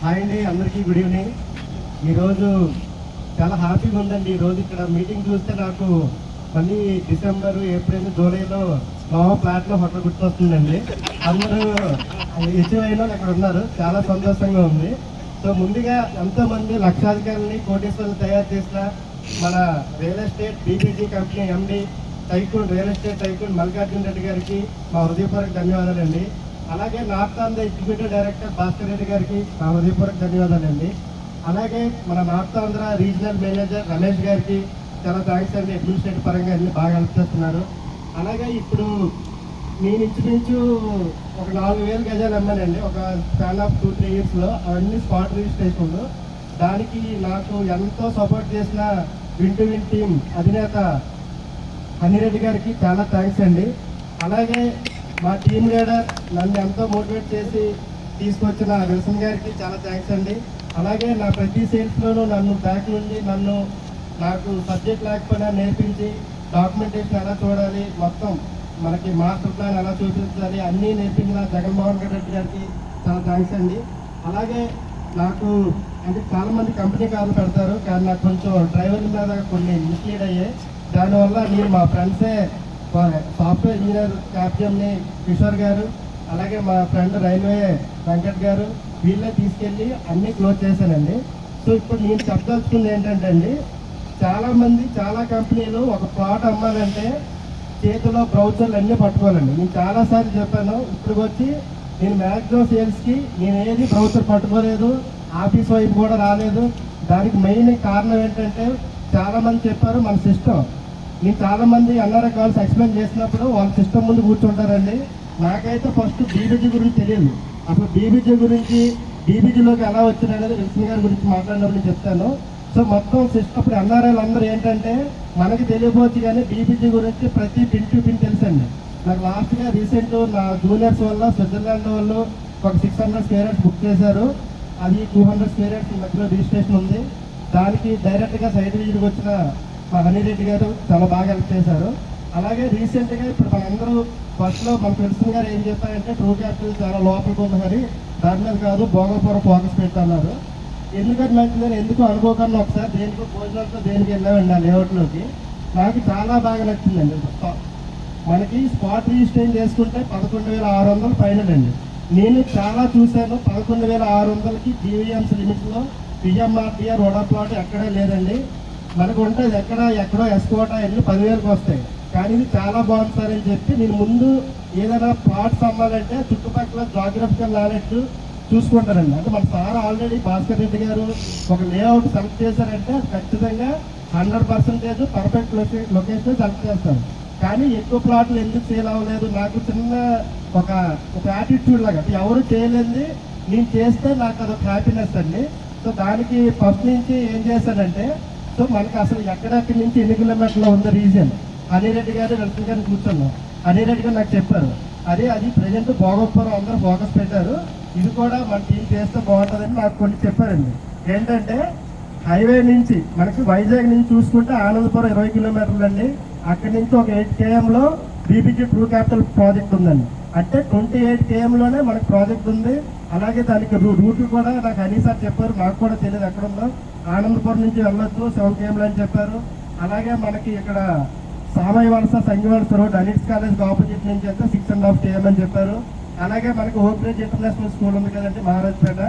Hi అండి, అందరికీ good evening. ఈరోజు చాలా హ్యాపీగా ఉందండి. ఈరోజు ఇక్కడ మీటింగ్ చూస్తే నాకు మళ్ళీ డిసెంబర్, ఏప్రిల్, జూలైలో నోవా ఫ్లాట్లో హోటల్ గుర్తొస్తుందండి. అందరూ అచీవ్ అయిన వాళ్ళు అక్కడ ఉన్నారు. చాలా సంతోషంగా ఉంది. సో ముందుగా ఎంతోమంది లక్షాధికారులని, కోటీశ్వరులు తయారు చేసిన మన real estate BBG company MD tycoon, real estate tycoon Mallikarjuna Reddy గారికి మా హృదయపూర్వక ధన్యవాదాలండి. అలాగే north Andhra executive director Bhaskar Reddy గారికి మా హృదయపూర్వక ధన్యవాదాలండి. అలాగే మన north Andhra regional manager Ramesh గారికి చాలా థ్యాంక్స్ అండి. అడ్మినిస్ట్రేటివ్ పరంగా అన్ని బాగా హెల్ప్ చేస్తున్నారు. అలాగే ఇప్పుడు నేను ఇంచుమించు ఒక 4,000 గజాలు అమ్మానండి ఒక స్పాన్ ఆఫ్ 2-3 ఇయర్స్లో. అవన్నీ స్పాట్ రిజిస్ట్రేషన్లు. దానికి నాకు ఎంతో సపోర్ట్ చేసిన విన్ టు విన్ టీం అధినేత హనిరెడ్డి గారికి చాలా థ్యాంక్స్ అండి. అలాగే మా టీమ్ లీడర్ నన్ను ఎంతో మోటివేట్ చేసి తీసుకొచ్చిన విల్సన్ గారికి చాలా థ్యాంక్స్ అండి. అలాగే నా ప్రతి సేల్స్లోనూ నన్ను బ్యాక్ నుండి నాకు సబ్జెక్ట్ లేకపోయినా నేర్పించి డాక్యుమెంటేషన్ ఎలా చూడాలి, మొత్తం మనకి మాస్టర్ ప్లాన్ ఎలా చూపించాలి అన్నీ నేర్పించిన జగన్మోహన్ రెడ్డి గారికి చాలా థ్యాంక్స్ అండి. అలాగే నాకు అంటే చాలామంది కంపెనీ కార్లు పెడతారు, కానీ నాకు కొంచెం డ్రైవర్ల మీద కొన్ని మిస్లీడ్ అయ్యాయి. దానివల్ల నేను మా ఫ్రెండ్సే సాఫ్ట్వేర్ ఇంజనీర్ క్యాప్జమ్ని కిషోర్ గారు, అలాగే మా ఫ్రెండ్ రైల్వే వెంకట్ గారు, వీళ్ళే తీసుకెళ్ళి అన్నీ క్లోజ్ చేశానండి. సో ఇప్పుడు నేను చెప్పదలుచుకుంది ఏంటంటే అండి, చాలామంది చాలా కంపెనీలు ఒక ప్లాట్ అమ్మాలంటే చేతిలో బ్రౌచర్లు అన్నీ పట్టుకోవాలండి. నేను చాలాసార్లు చెప్పాను. ఇప్పుడు వచ్చి నేను మ్యాక్సిమం సేల్స్కి నేను ఏది బ్రౌచర్ పట్టుకోలేదు, ఆఫీస్ వైపు కూడా రాలేదు. దానికి మెయిన్ కారణం ఏంటంటే చాలామంది చెప్పారు మన సిస్టమ్. నేను చాలామంది ఎన్ఆర్ఐ కాల్స్ ఎక్స్ప్లెయిన్ చేసినప్పుడు వాళ్ళ సిస్టమ్ ముందు కూర్చుంటారండి. నాకైతే ఫస్ట్ బీబీజీ గురించి తెలియదు. అసలు బీబీజీ గురించి, బీబీజీలోకి ఎలా వచ్చిందనేది విల్సన్ గారి గురించి మాట్లాడినప్పుడు నేను చెప్తాను. సో మొత్తం సిస్టమ్ ఇప్పుడు ఎన్ఆర్ఐలు అందరూ ఏంటంటే మనకి తెలియకపోవచ్చు, కానీ బీబీజీ గురించి ప్రతి పిన్ టు పిన్ తెలుసండి. నాకు లాస్ట్గా రీసెంట్ నా జూనియర్స్ వల్ల స్విట్జర్లాండ్ వాళ్ళు ఒక 600 స్క్వేర్ యార్డ్స్ బుక్ చేశారు. అది 200 స్క్వేర్ యార్డ్స్ మధ్యలో రిజిస్ట్రేషన్ ఉంది. దానికి డైరెక్ట్గా సైట్ విజిట్కి వచ్చిన మా హనిరెడ్డి గారు చాలా బాగా హెల్ప్ చేశారు. అలాగే రీసెంట్గా ఇప్పుడు మనందరూ ఫస్ట్లో మన విల్సన్ గారు ఏం చెప్పారంటే ట్రూ క్యాపిటల్ చాలా లోపలికి ఉంది, మరి దాని మీద కాదు భోగపురం ఫోకస్ పెడుతున్నారు. ఎందుకంటే మంచిదని ఎందుకు అనుకోకుండా ఒకసారి దేనికి భోజనాలతో దేనికి వెళ్ళామండి ఆ లేఅవుట్లోకి. నాకు చాలా బాగా నచ్చిందండి. మనకి స్పాట్ రిజిస్ట్రేషన్ చేసుకుంటే 11,600 ఫైనల్ అండి. నేను చాలా చూశాను. 11,600కి జీవీఎంస్ లిమిట్లో పిఎంఆర్టీఆర్ వడా ప్లాట్ ఎక్కడే లేదండి. మనకు ఉంటుంది ఎక్కడో ఎస్కోట ఎన్ని 10,000కి వస్తాయి. కానీ ఇది చాలా బాగుంది సార్ అని చెప్పి నేను ముందు ఏదైనా ప్లాట్స్ అమ్మాలంటే చుట్టుపక్కల జాగ్రఫికల్ నాలెడ్జ్ చూసుకుంటారండి. అంటే మన సార్ ఆల్రెడీ భాస్కర్ రెడ్డి గారు ఒక లేఅవుట్ సెలెక్ట్ చేశారంటే ఖచ్చితంగా 100% పర్ఫెక్ట్ లొకేషన్ సెలెక్ట్ చేస్తారు. కానీ ఎక్కువ ప్లాట్లు ఎందుకు సేల్ అవ్వలేదు, నాకు చిన్న ఒక యాటిట్యూడ్ లాగా ఎవరు చేయలేంది నేను చేస్తే నాకు అదొక హ్యాపీనెస్ అండి. సో దానికి ఫస్ట్ నుంచి ఏం చేశానంటే, సో మనకి అసలు ఎక్కడెక్కడి నుంచి ఎన్ని కిలోమీటర్లో ఉంది రీజన్ హనిరెడ్డి గారు విల్సన్ గారిని కూర్చున్నాం. హనిరెడ్డి గారు నాకు చెప్పారు, అది ప్రజెంట్ భోగపురం అందరూ ఫోకస్ పెట్టారు, ఇది కూడా మన టీం చేస్తే బాగుంటుందని నాకు కొన్ని చెప్పారండి. ఏంటంటే హైవే నుంచి మనకి వైజాగ్ నుంచి చూసుకుంటే ఆనందపురం 20 కిలోమీటర్లు అండి. అక్కడి నుంచి ఒక 8 kmలో బీబీజీ ట్రూ క్యాపిటల్ ప్రాజెక్ట్ ఉందండి. అంటే 28 kmలోనే మనకు ప్రాజెక్ట్ ఉంది. అలాగే దానికి రూట్ కూడా నాకు హనీసార్ చెప్పారు, నాకు కూడా తెలియదు ఎక్కడుందో. ఆనందపురం నుంచి వెళ్ళొచ్చు 7 km అని చెప్పారు. అలాగే మనకి ఇక్కడ సామయ్య వలస సంఘవలస రోడ్ అనిట్స్ కాలేజ్ ఆపోజిట్ నుంచి అయితే 6.5 km అని చెప్పారు. అలాగే మనకి ఓబ్రిడ్జ్ ఇంటర్నేషనల్ స్కూల్ ఉంది కదండి మహారాజ్పేట,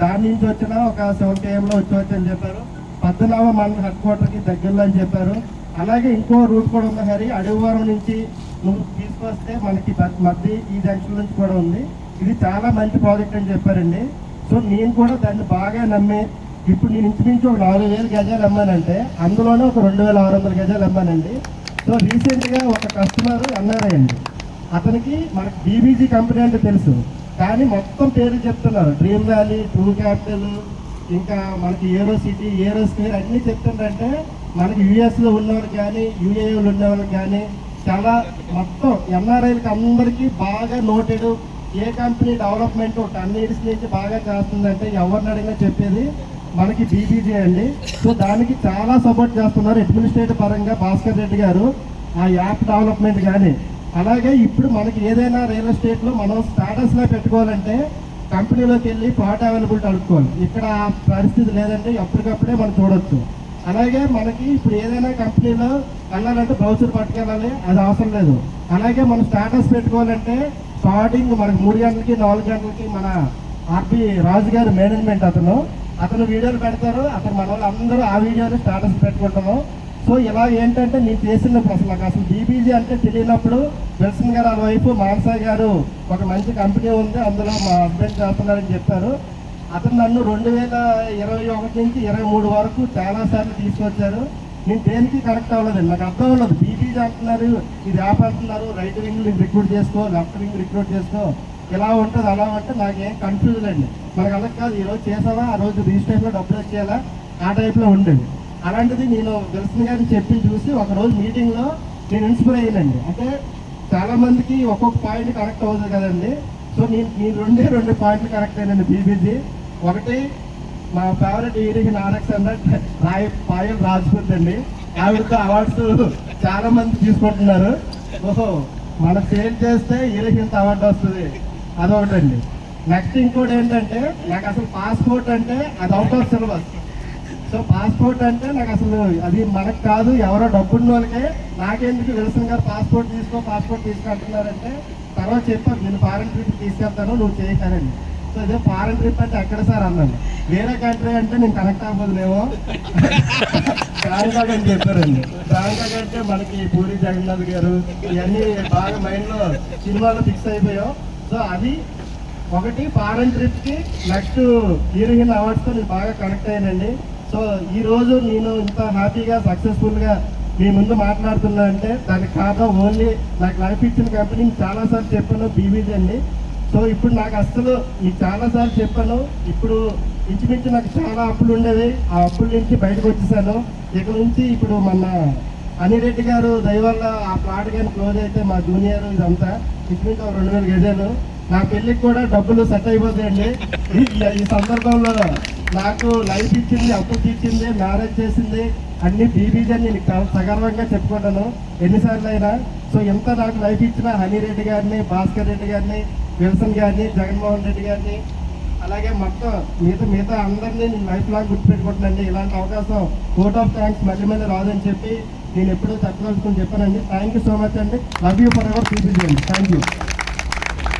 దాని నుంచి వచ్చిన ఒక 7 kmలో వచ్చి అని చెప్పారు. పద్మనాభ మండల హెడ్ క్వార్టర్కి దగ్గరలో అని చెప్పారు. అలాగే ఇంకో రూట్ కూడా ఉంది హరి, అడవివరం నుంచి నువ్వు తీసుకొస్తే మనకి మధ్య ఈ జంక్షన్ నుంచి కూడా ఉంది. ఇది చాలా మంచి ప్రాజెక్ట్ అని చెప్పారండి. సో నేను కూడా దాన్ని బాగా నమ్మి ఇప్పుడు నేను ఇంచుమించు ఒక 4,000 గజాలు అమ్మానంటే అందులోనే ఒక 2,600 గజాలు అమ్మానండి. సో రీసెంట్గా ఒక కస్టమర్ ఎన్ఆర్ఐ అండి, అతనికి మనకి బీబీజీ కంపెనీ అంటే తెలుసు, కానీ మొత్తం పేరు చెప్తున్నారు. డ్రీమ్ వ్యాలీ, ట్రూ క్యాపిటల్, ఇంకా మనకి ఏరో సిటీ, ఏరో స్క్వేర్ అన్నీ చెప్తుంటే మనకి యూఎస్లో ఉన్నవాళ్ళు కానీ యూఏలో ఉన్నవాళ్ళు కానీ చాలా మొత్తం ఎన్ఆర్ఐలకి అందరికీ బాగా నోటెడ్. ఏ కంపెనీ డెవలప్మెంట్ 10 years నుంచి బాగా చేస్తుందంటే ఎవరిని అడిగినా చెప్పేది మనకి బీబీజీ అండి. సో దానికి చాలా సపోర్ట్ చేస్తున్నారు అడ్మినిస్ట్రేటివ్ పరంగా భాస్కర్ రెడ్డి గారు. ఆ యాప్ డెవలప్మెంట్ కానీ అలాగే ఇప్పుడు మనకి ఏదైనా రియల్ ఎస్టేట్లో మనం స్టాటస్లో పెట్టుకోవాలంటే కంపెనీలోకి వెళ్ళి పాట్ అవైలబిలిటీ అడుక్కోవాలి. ఇక్కడ ఆ పరిస్థితి లేదంటే ఎప్పటికప్పుడే మనం చూడొచ్చు. అలాగే మనకి ఇప్పుడు ఏదైనా కంపెనీలో వెళ్ళాలంటే బ్రౌచర్ పట్టుకెళ్ళాలి, అది అవసరం లేదు. అలాగే మనం స్టేటస్ పెట్టుకోవాలంటే స్టార్టింగ్ మనకి 3 గంటలకి 4 గంటలకి మన ఆర్పి రాజు గారు మేనేజ్మెంట్ అతను వీడియోలు పెడతారు. అతను మన వాళ్ళు అందరూ ఆ వీడియోని స్టేటస్ పెట్టుకుంటాము. సో ఇలా ఏంటంటే నేను చేసినప్పుడు అసలు బీబీజీ అంటే తెలియనప్పుడు విల్సన్ గారు వాళ్ళ వైపు మానసా గారు ఒక మంచి కంపెనీ ఉంది, అందులో మా హస్బెండ్ చేస్తున్నారని చెప్పారు. అతను నన్ను 2021 నుంచి 23 వరకు చాలాసార్లు తీసుకొచ్చారు. నేను దేనికి కనెక్ట్ అవ్వలేదండి, నాకు అర్థం అవ్వలేదు. బీబీజీ అంటున్నారు, ఇది యాప్ అంటున్నారు, రైట్ వింగ్ రిక్రూట్ చేసుకో, లెఫ్ట్ వింగ్ రిక్రూట్ చేసుకో, ఇలా ఉంటుంది అలా అంటే నాకేం కన్ఫ్యూజన్ అండి. మనకు అలా కాదు, ఈరోజు చేసావా ఆ రోజు రిజిస్ట్రేషన్లో డబ్బులు వచ్చేయాలా ఆ టైప్లో ఉండేది. అలాంటిది నేను విల్సన్ గారిని చెప్పి చూసి ఒకరోజు మీటింగ్లో నేను ఇన్స్పైర్ అయ్యానండి. అంటే చాలామందికి ఒక్కొక్క పాయింట్ కనెక్ట్ అవుతుంది కదండి. సో నేను రెండు పాయింట్లు కనెక్ట్ అయ్యానండి బీబీజీ. ఒకటి మా ఫేవరెట్ హీరోయిన్ ఆర్ఎక్స్ అంటే పాయల్ రాజ్పూత్ అండి. ఆవిడతో అవార్డ్స్ చాలా మంది తీసుకుంటున్నారు. ఓహో మనం సేల్ చేస్తే హీరోయిన్ అవార్డు వస్తుంది, అదొకటండి. నెక్స్ట్ ఇంకోటి ఏంటంటే నాకు అసలు పాస్పోర్ట్ అంటే అది out of syllabus. So passport అంటే నాకు అసలు అది మనకు కాదు, ఎవరో డబ్బున్న వాళ్ళకే. నాకెందుకు విల్సన్ గారు పాస్పోర్ట్ తీసుకుంటున్నారంటే తర్వాత చెప్పారు, నేను ఫారెన్ ట్రిప్ తీసుకెళ్తాను, నువ్వు చేయగలండి. సో ఇదే ఫారెన్ ట్రిప్ అంటే ఎక్కడ సార్ అన్నాను. వేరే కంట్రీ అంటే నేను కనెక్ట్ అవ్వదులేమో, బ్యాంకాక్ అని చెప్పారండి. బ్యాంకాక్ అంటే మనకి పూరి జగన్నాథ్ గారు ఇవన్నీ బాగా మైండ్లో సినిమాలో ఫిక్స్ అయిపోయాం. సో అది ఒకటి ఫారెన్ ట్రిప్కి. నెక్స్ట్ హీరోయిన్ అవార్డ్స్తో నేను బాగా కనెక్ట్ అయ్యానండి. సో ఈరోజు నేను ఇంత హ్యాపీగా సక్సెస్ఫుల్గా మీ ముందు మాట్లాడుతున్నా అంటే దానికి కారణం ఓన్లీ నాకు లైఫ్ ఇచ్చిన కంపెనీని చాలాసార్లు చెప్పాను, బీబీజీ అండి. సో ఇప్పుడు నాకు అసలు మీకు చాలాసార్లు చెప్పాను, ఇప్పుడు ఇంచుమించు నాకు చాలా అప్పులు ఉండేవి, ఆ అప్పుల నుంచి బయటకు వచ్చేసాను. ఇక్కడ నుంచి ఇప్పుడు మన అనిరెడ్డి గారు దయవల్ల ఆ ప్లాట్ కానీ క్లోజ్ అయితే మా జూనియర్ ఇదంతా ఇంచుమించు 2000 గజాలు. నా పెళ్ళికి కూడా డబ్బులు సెట్ అయిపోతాయండి. ఈ సందర్భంలో నాకు లైఫ్ ఇచ్చింది, అప్పు తీర్చింది, మ్యారేజ్ చేసింది అన్ని బీబీజీ అని నేను చాలా సగర్వంగా చెప్పుకుంటాను ఎన్నిసార్లు అయినా. సో ఎంత నాకు లైఫ్ ఇచ్చిన హనీరెడ్డి గారిని, భాస్కర్ రెడ్డి గారిని, విల్సన్ గారిని, జగన్మోహన్ రెడ్డి గారిని, అలాగే మొత్తం మిగతా అందరినీ నేను లైఫ్ లాంగ్ గుర్తుపెట్టుకుంటున్నానండి. ఇలాంటి అవకాశం కోట్ ఆఫ్ థ్యాంక్స్ మళ్ళీ రాదని చెప్పి నేను ఎప్పుడూ చెప్పదలుచుకుని చెప్పానండి. థ్యాంక్ యూ సో మచ్ అండి. Love you forever BBG అండి. Thank you.